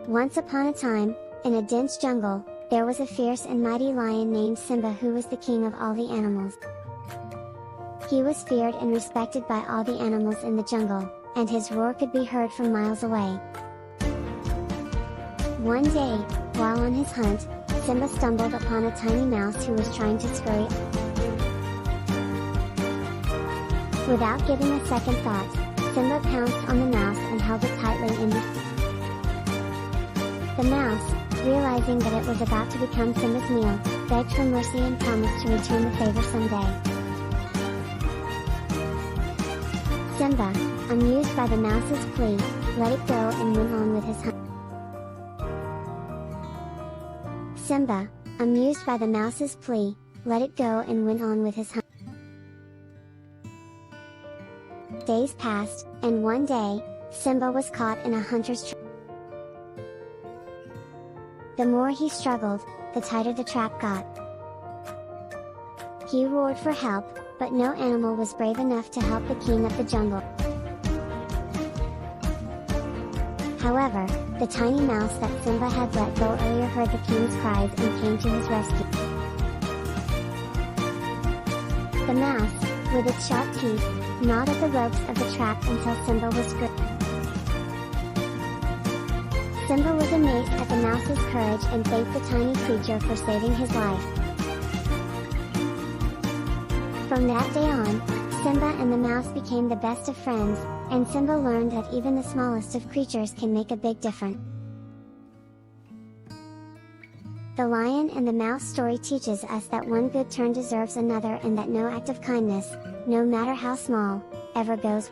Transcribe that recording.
Once upon a time, in a dense jungle, there was a fierce and mighty lion named Simba who was the king of all the animals. He was feared and respected by all the animals in the jungle, and his roar could be heard from miles away. One day, while on his hunt, Simba stumbled upon a tiny mouse who was trying to scurry. Without giving a second thought, Simba pounced on the mouse and held it tightly in his. The mouse, realizing that it was about to become Simba's meal, begged for mercy and promised to return the favor someday. Simba, amused by the mouse's plea, let it go and went on with his hunt. Simba, amused by the mouse's plea, let it go and went on with his hunt. Days passed, and one day, Simba was caught in a hunter's trap. The more he struggled, the tighter the trap got. He roared for help, but no animal was brave enough to help the king of the jungle. However, the tiny mouse that Simba had let go earlier heard the king's cries and came to his rescue. The mouse, with its sharp teeth, gnawed at the ropes of the trap until Simba was free. Simba was amazed at the mouse's courage and thanked the tiny creature for saving his life. From that day on, Simba and the mouse became the best of friends, and Simba learned that even the smallest of creatures can make a big difference. The Lion and the Mouse story teaches us that one good turn deserves another and that no act of kindness, no matter how small, ever goes